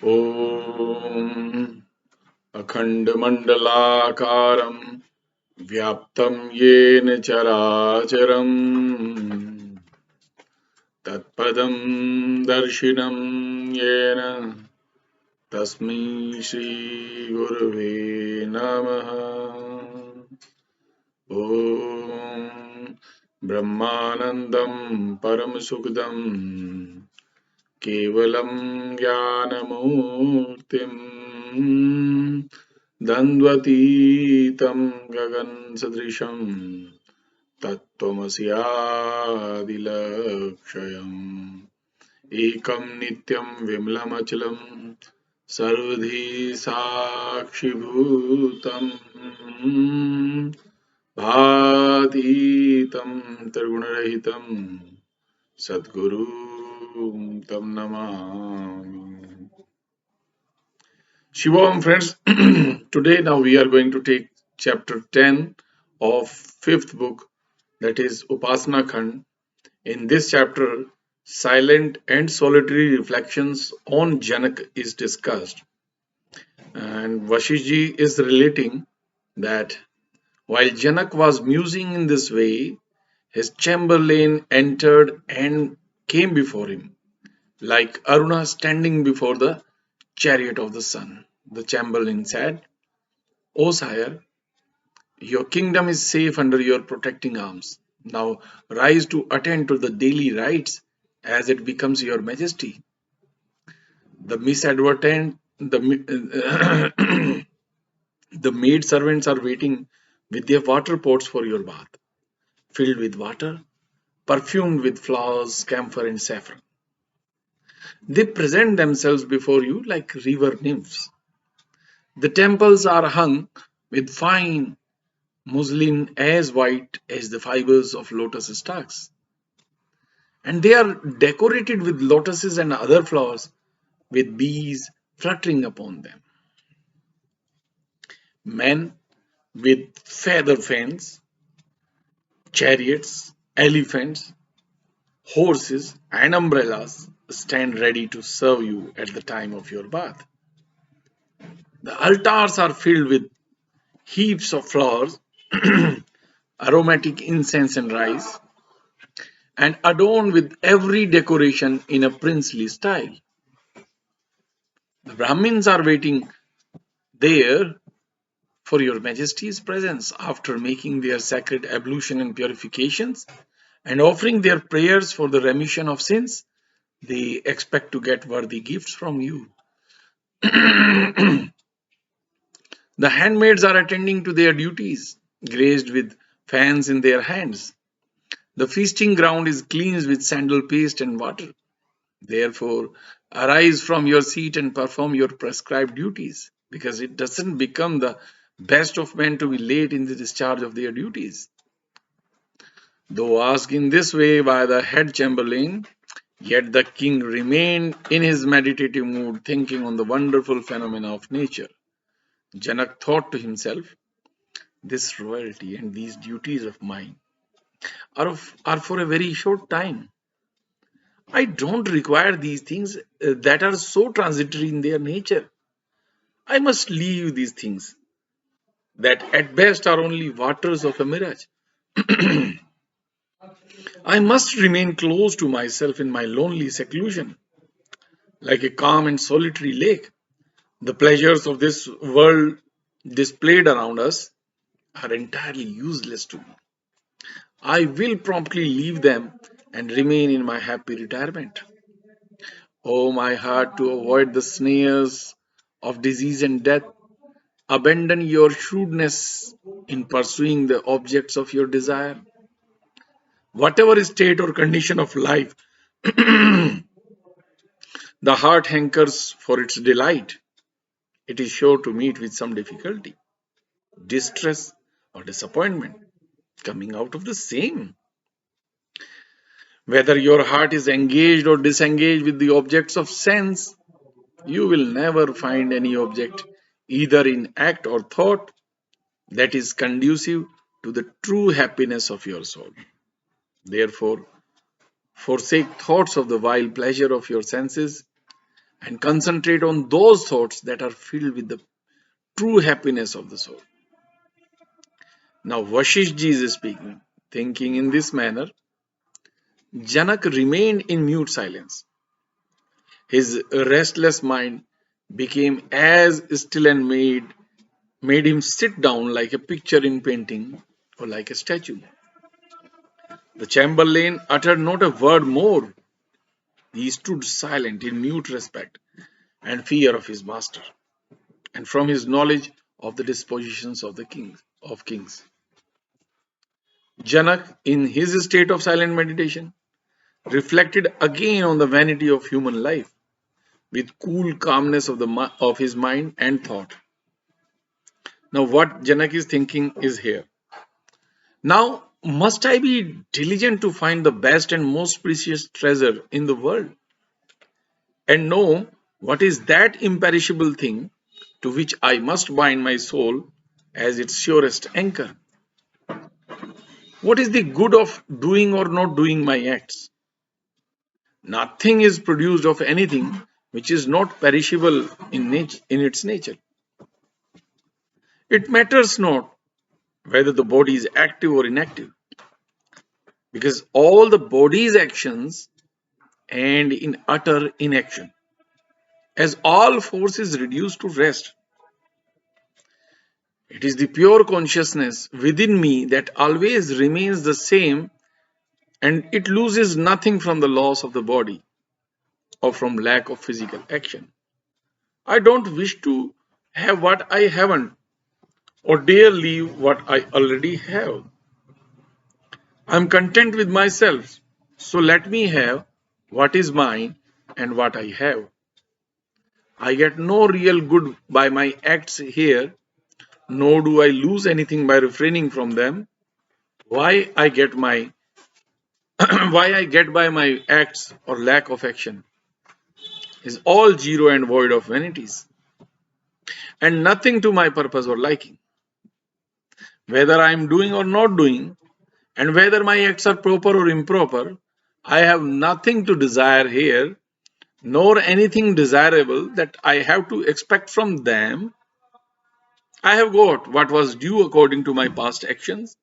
Om Akhandamandalakaram Vyaptam Yena Characharam Tatpadam Darshinam Yena Tasmai Shri Gurave Namaha. Om Brahmanandam Paramasukdam Kevalam Jnanamurtim Dandvatitam Gagan Sadrisham Tattvamasiadilakshayam Ekam Nityam Vimlamachalam Sarvadhi Sakshibhutam Bhatitam Trigunaраhitam Sadguru Tam Namami. Shivam friends, today now we are going to take chapter 10 of 5th book, that is Upasna Khand. In this chapter, silent and solitary reflections on Janaka is discussed. And Vasishtha is relating that while Janak was musing in this way, his chamberlain entered and came before him, like Aruna standing before the chariot of the sun. The chamberlain said, O sire, your kingdom is safe under your protecting arms. Now rise to attend to the daily rites as it becomes your majesty. The misadvertent, the maid servants are waiting with their water pots for your bath, filled with water, perfumed with flowers, camphor, and saffron. They present themselves before you like river nymphs. The temples are hung with fine muslin as white as the fibers of lotus stalks, and they are decorated with lotuses and other flowers with bees fluttering upon them. Men with feather fans, chariots, elephants, horses, and umbrellas stand ready to serve you at the time of your bath. The altars are filled with heaps of flowers, aromatic incense and rice, and adorned with every decoration in a princely style. The Brahmins are waiting there for your majesty's presence after making their sacred ablution and purifications and offering their prayers for the remission of sins. They expect to get worthy gifts from you. The handmaids are attending to their duties, graced with fans in their hands. The feasting ground is cleansed with sandal paste and water. Therefore, arise from your seat and perform your prescribed duties, because it doesn't become the best of men to be late in the discharge of their duties. Though asked in this way by the head chamberlain, yet the king remained in his meditative mood, thinking on the wonderful phenomena of nature. Janak thought to himself, this royalty and these duties of mine are for a very short time. I don't require these things that are so transitory in their nature. I must leave these things that at best are only waters of a mirage. I must remain close to myself in my lonely seclusion, like a calm and solitary lake. The pleasures of this world displayed around us are entirely useless to me. I will promptly leave them and remain in my happy retirement. O my heart, to avoid the snares of disease and death, abandon your shrewdness in pursuing the objects of your desire. Whatever state or condition of life the heart hankers for its delight, it is sure to meet with some difficulty, distress, or disappointment coming out of the same. Whether your heart is engaged or disengaged with the objects of sense, you will never find any object, either in act or thought, that is conducive to the true happiness of your soul. Therefore, forsake thoughts of the vile pleasure of your senses and concentrate on those thoughts that are filled with the true happiness of the soul. Now, Vasishtha is speaking. Thinking in this manner, Janaka remained in mute silence. His restless mind became as still and made him sit down like a picture in painting or like a statue. The chamberlain uttered not a word more. He stood silent in mute respect and fear of his master, and from his knowledge of the dispositions of the kings. Janak, in his state of silent meditation, reflected again on the vanity of human life with cool calmness of his mind and thought. Now, what Janak is thinking is here. Now, must I be diligent to find the best and most precious treasure in the world and know what is that imperishable thing to which I must bind my soul as its surest anchor? What is the good of doing or not doing my acts? Nothing is produced of anything which is not perishable in its nature. It matters not whether the body is active or inactive, because all the body's actions and in utter inaction, as all force is reduced to rest. It is the pure consciousness within me that always remains the same, and it loses nothing from the loss of the body or from lack of physical action. I don't wish to have what I haven't or dare leave what I already have. I'm content with myself, so let me have what is mine and what I have. I get no real good by my acts here, nor do I lose anything by refraining from them. Why I get my why I get by my acts or lack of action is all zero and void of vanities, and nothing to my purpose or liking. Whether I am doing or not doing, and whether my acts are proper or improper, I have nothing to desire here, nor anything desirable that I have to expect from them. I have got what was due according to my past actions.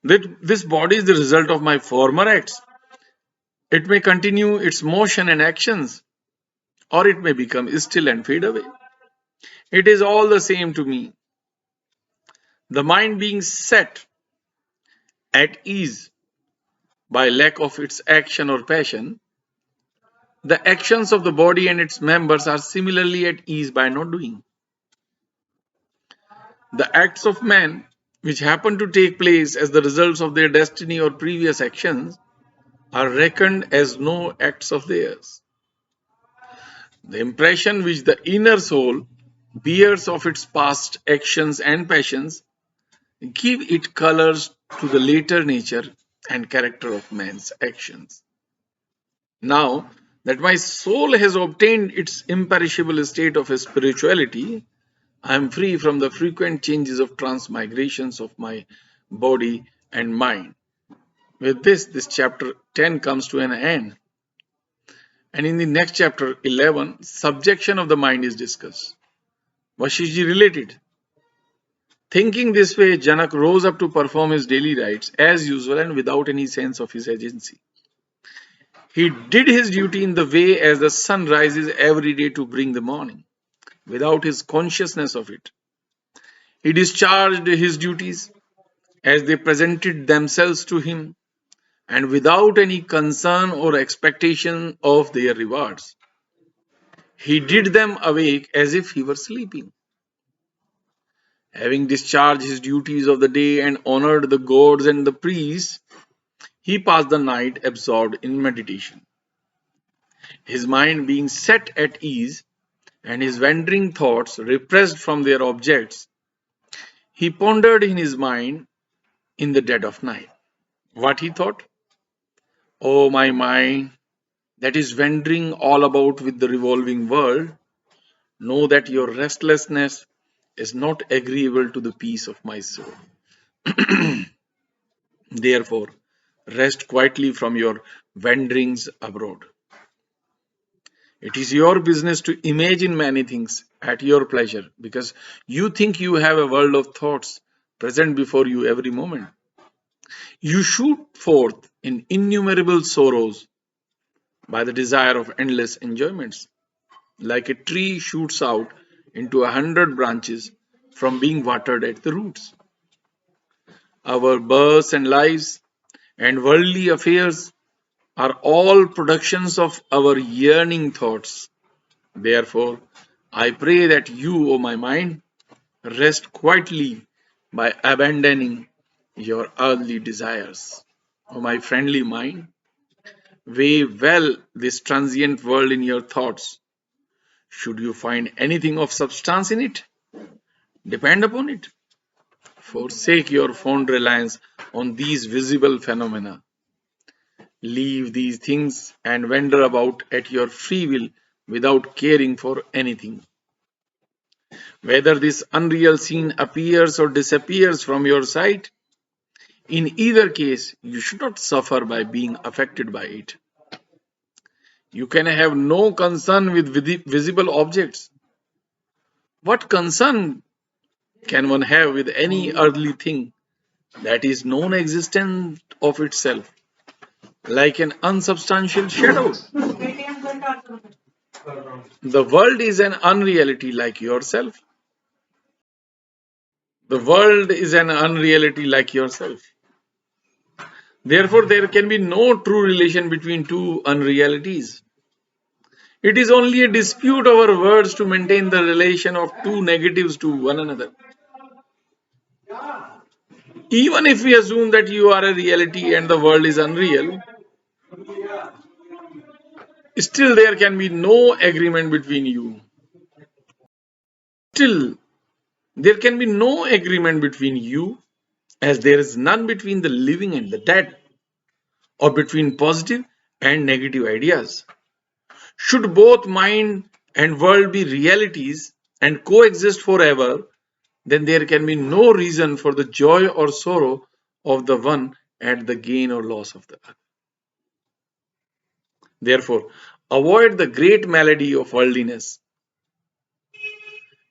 That this body is the result of my former acts. It may continue its motion and actions, or it may become still and fade away. It is all the same to me. The mind being set at ease by lack of its action or passion, the actions of the body and its members are similarly at ease by not doing. The acts of men, which happen to take place as the results of their destiny or previous actions, are reckoned as no acts of theirs. The impression which the inner soul bears of its past actions and passions give it colors to the later nature and character of man's actions. Now that my soul has obtained its imperishable state of spirituality, I am free from the frequent changes of transmigrations of my body and mind. With this chapter 10 comes to an end. And in the next chapter 11, subjection of the mind is discussed. Vasishtha related. Thinking this way, Janak rose up to perform his daily rites as usual and without any sense of his agency. He did his duty in the way as the sun rises every day to bring the morning, without his consciousness of it. He discharged his duties as they presented themselves to him, and without any concern or expectation of their rewards. He did them awake as if he were sleeping. Having discharged his duties of the day and honored the gods and the priests, he passed the night absorbed in meditation. His mind being set at ease and his wandering thoughts repressed from their objects, he pondered in his mind in the dead of night. What he thought? O my mind, that is wandering all about with the revolving world, know that your restlessness is not agreeable to the peace of my soul. Therefore, rest quietly from your wanderings abroad. It is your business to imagine many things at your pleasure because you think you have a world of thoughts present before you every moment. You shoot forth in innumerable sorrows by the desire of endless enjoyments, like a tree shoots out into 100 branches from being watered at the roots. Our births and lives and worldly affairs are all productions of our yearning thoughts. Therefore, I pray that you, O my mind, rest quietly by abandoning your earthly desires. O my friendly mind, weigh well this transient world in your thoughts. Should you find anything of substance in it, depend upon it. Forsake your fond reliance on these visible phenomena. Leave these things and wander about at your free will without caring for anything. Whether this unreal scene appears or disappears from your sight, in either case, you should not suffer by being affected by it. You can have no concern with visible objects. What concern can one have with any earthly thing that is non existent of itself, like an unsubstantial shadow? The world is an unreality like yourself. The world is an unreality like yourself. Therefore, there can be no true relation between two unrealities. It is only a dispute over words to maintain the relation of two negatives to one another. Even if we assume that you are a reality and the world is unreal, still there can be no agreement between you. Still, there can be no agreement between you, as there is none between the living and the dead, or between positive and negative ideas. Should both mind and world be realities and coexist forever, then there can be no reason for the joy or sorrow of the one and the gain or loss of the other. Therefore, avoid the great malady of worldliness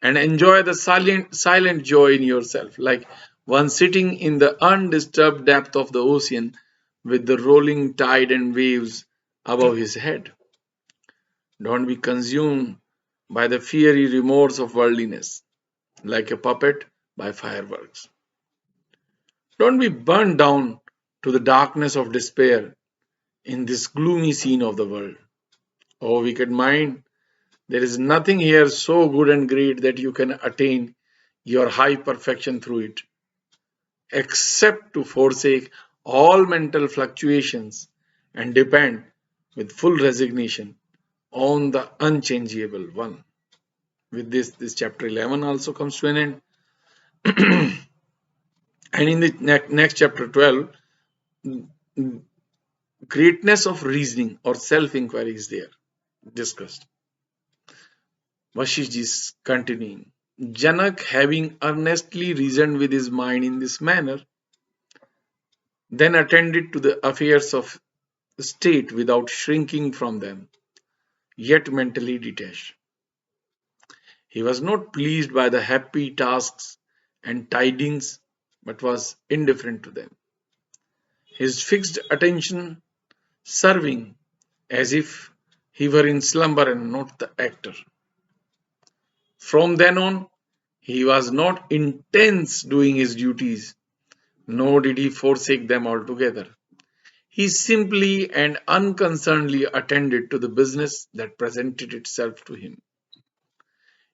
and enjoy the silent joy in yourself, like one sitting in the undisturbed depth of the ocean with the rolling tide and waves above his head. Don't be consumed by the fiery remorse of worldliness, like a puppet by fireworks. Don't be burned down to the darkness of despair in this gloomy scene of the world. O wicked mind, there is nothing here so good and great that you can attain your high perfection through it, except to forsake all mental fluctuations and depend with full resignation on the unchangeable one. With this chapter 11 also comes to an end. And in the next chapter 12, greatness of reasoning or self-inquiry is there discussed. Vasishtha is continuing. Janak, having earnestly reasoned with his mind in this manner, then attended to the affairs of state without shrinking from them, yet mentally detached. He was not pleased by the happy tasks and tidings, but was indifferent to them. His fixed attention serving as if he were in slumber and not the actor. From then on, he was not intense doing his duties, nor did he forsake them altogether. He simply and unconcernedly attended to the business that presented itself to him.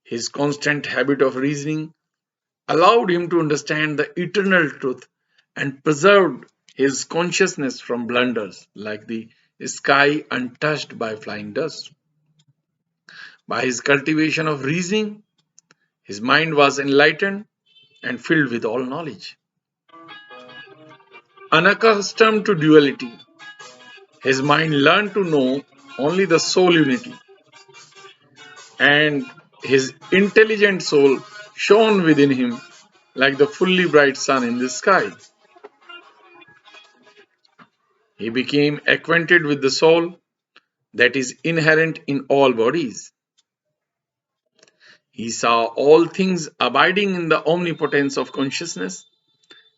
His constant habit of reasoning allowed him to understand the eternal truth and preserved his consciousness from blunders like the sky untouched by flying dust. By his cultivation of reasoning, his mind was enlightened and filled with all knowledge. Unaccustomed to duality, his mind learned to know only the soul unity, and his intelligent soul shone within him like the fully bright sun in the sky. He became acquainted with the soul, that is inherent in all bodies. He saw all things abiding in the omnipotence of consciousness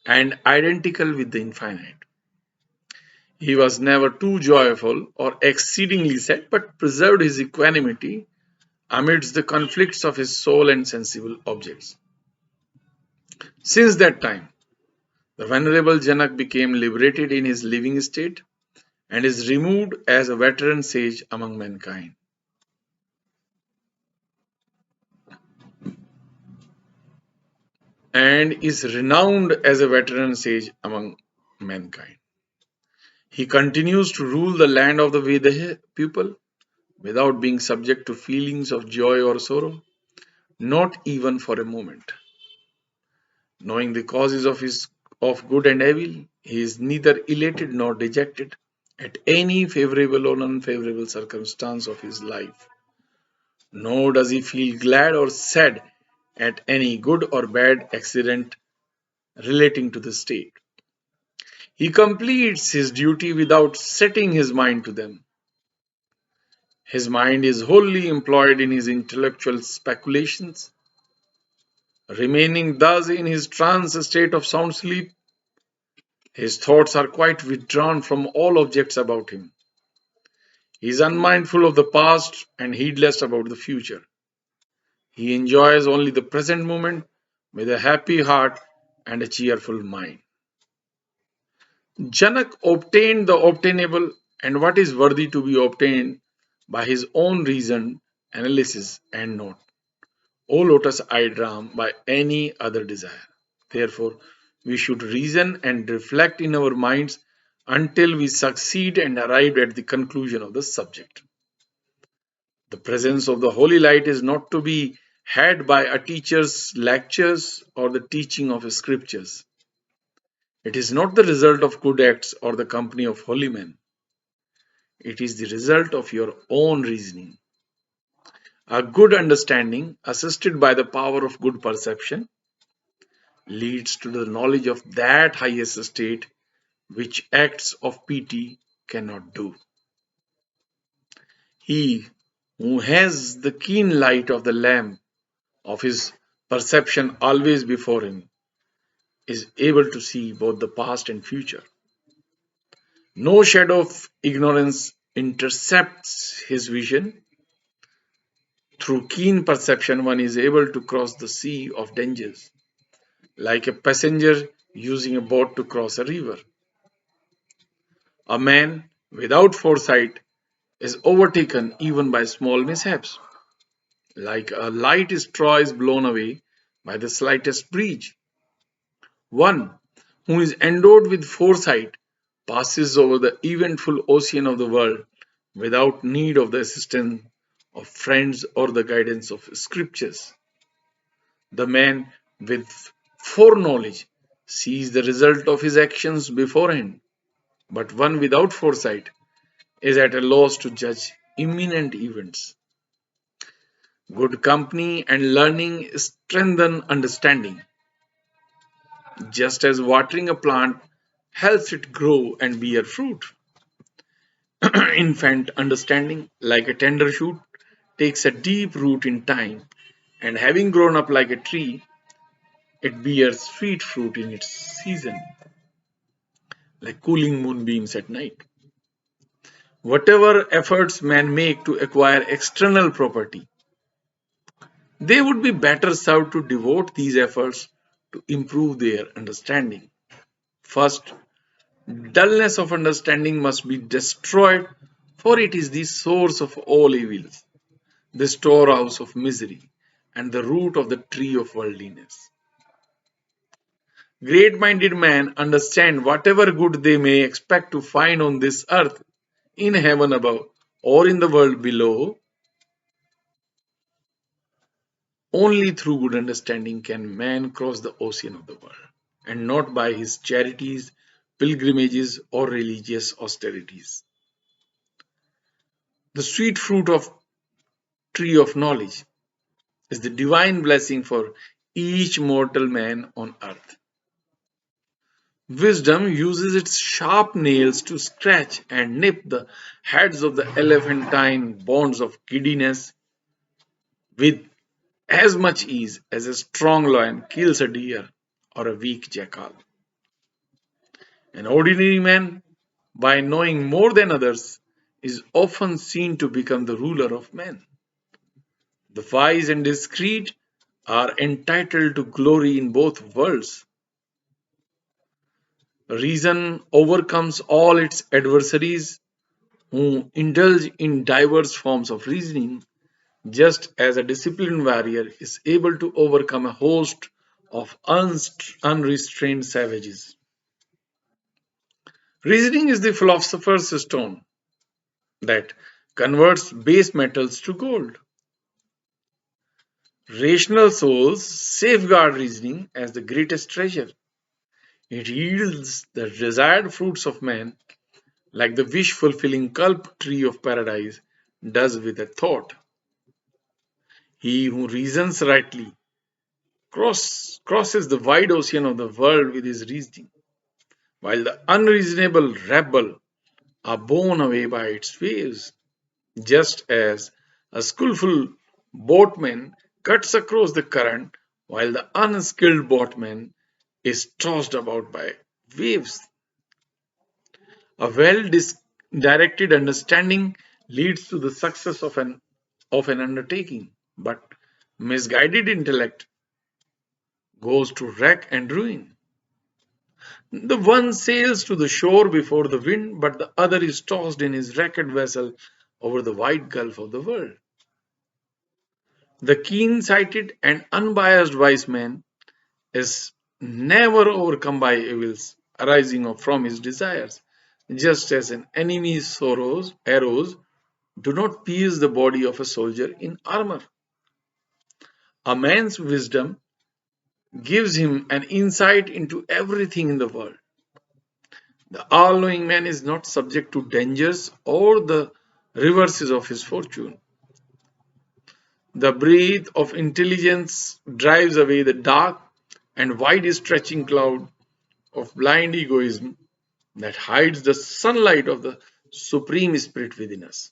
and identical with the infinite. He was never too joyful or exceedingly sad, but preserved his equanimity amidst the conflicts of his soul and sensible objects. Since that time, the Venerable Janak became liberated in his living state and is removed as a veteran sage among mankind. And is renowned as a veteran sage among mankind. He continues to rule the land of the Veda people without being subject to feelings of joy or sorrow, not even for a moment. Knowing the causes of good and evil, he is neither elated nor dejected at any favorable or unfavorable circumstance of his life, nor does he feel glad or sad at any good or bad accident relating to the state. He completes his duty without setting his mind to them. His mind is wholly employed in his intellectual speculations, remaining thus in his trance state of sound sleep. His thoughts are quite withdrawn from all objects about him. He is unmindful of the past and heedless about the future. He enjoys only the present moment with a happy heart and a cheerful mind. Janak obtained the obtainable and what is worthy to be obtained by his own reason, analysis, and not, O lotus-eyed Ram, by any other desire. Therefore, we should reason and reflect in our minds until we succeed and arrive at the conclusion of the subject. The presence of the holy light is not to be had by a teacher's lectures or the teaching of scriptures. It is not the result of good acts or the company of holy men. It is the result of your own reasoning. A good understanding, assisted by the power of good perception, leads to the knowledge of that highest state which acts of pity cannot do. He who has the keen light of the lamp of his perception always before him is able to see both the past and future. No shadow of ignorance intercepts his vision. Through keen perception, one is able to cross the sea of dangers, like a passenger using a boat to cross a river. A man without foresight is overtaken even by small mishaps, like a light straw is blown away by the slightest breeze. One who is endowed with foresight passes over the eventful ocean of the world without need of the assistance of friends or the guidance of scriptures. The man with foreknowledge sees the result of his actions beforehand, but one without foresight is at a loss to judge imminent events. Good company and learning strengthen understanding. Just as watering a plant helps it grow and bear fruit, infant understanding, like a tender shoot, takes a deep root in time, and having grown up like a tree, it bears sweet fruit in its season, like cooling moonbeams at night. Whatever efforts men make to acquire external property, they would be better served to devote these efforts to improve their understanding. First, dullness of understanding must be destroyed, for it is the source of all evils, the storehouse of misery, and the root of the tree of worldliness. Great minded men understand whatever good they may expect to find on this earth, in heaven above, or in the world below. Only through good understanding can man cross the ocean of the world, and not by his charities, pilgrimages, or religious austerities. The sweet fruit of tree of knowledge is the divine blessing for each mortal man on earth. Wisdom uses its sharp nails to scratch and nip the heads of the elephantine bonds of giddiness with as much ease as a strong lion kills a deer or a weak jackal. An ordinary man, by knowing more than others, is often seen to become the ruler of men. The wise and discreet are entitled to glory in both worlds. Reason overcomes all its adversaries who indulge in diverse forms of reasoning, just as a disciplined warrior is able to overcome a host of unrestrained savages. Reasoning is the philosopher's stone that converts base metals to gold. Rational souls safeguard reasoning as the greatest treasure. It yields the desired fruits of man, like the wish fulfilling culp tree of paradise does with a thought. He who reasons rightly crosses the wide ocean of the world with his reasoning, while the unreasonable rebel are borne away by its waves, just as a skillful boatman cuts across the current, while the unskilled boatman is tossed about by waves. A well directed understanding leads to the success of an undertaking, but misguided intellect goes to wreck and ruin. The one sails to the shore before the wind, but the other is tossed in his wrecked vessel over the wide gulf of the world. The keen sighted and unbiased wise man is never overcome by evils arising from his desires, just as an enemy's arrows do not pierce the body of a soldier in armor. A man's wisdom gives him an insight into everything in the world. The all knowing man is not subject to dangers or the reverses of his fortune. The breath of intelligence drives away the dark and wide stretching cloud of blind egoism that hides the sunlight of the Supreme Spirit within us.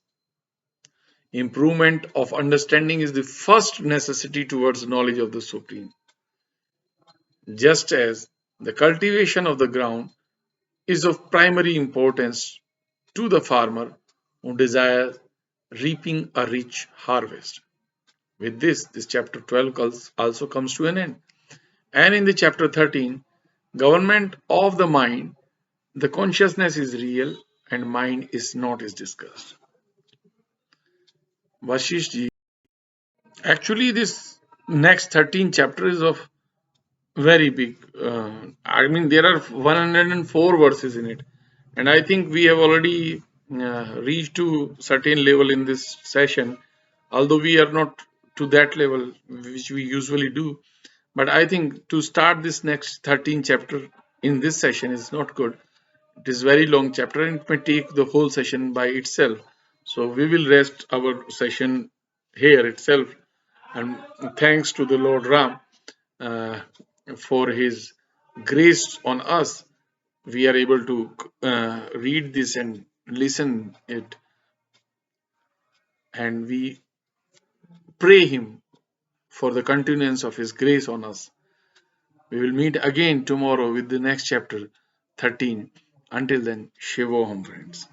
Improvement of understanding is the first necessity towards knowledge of the Supreme, just as the cultivation of the ground is of primary importance to the farmer who desires reaping a rich harvest. With this chapter 12 also comes to an end. And in the chapter 13, government of the mind, the consciousness is real and mind is not is discussed. Vasishtha, actually this next 13 chapters of very big. I mean, there are 104 verses in it, and I think we have already reached to certain level in this session. Although we are not to that level which we usually do, but I think to start this next 13 chapter in this session is not good. It is very long chapter and it may take the whole session by itself. So we will rest our session here itself. And thanks to the Lord Ram uh, for his grace on us, we are able to read this and listen it, and we pray him for the continuance of his grace on us. We will meet again tomorrow with the next chapter 13. Until then, Shivoham, friends.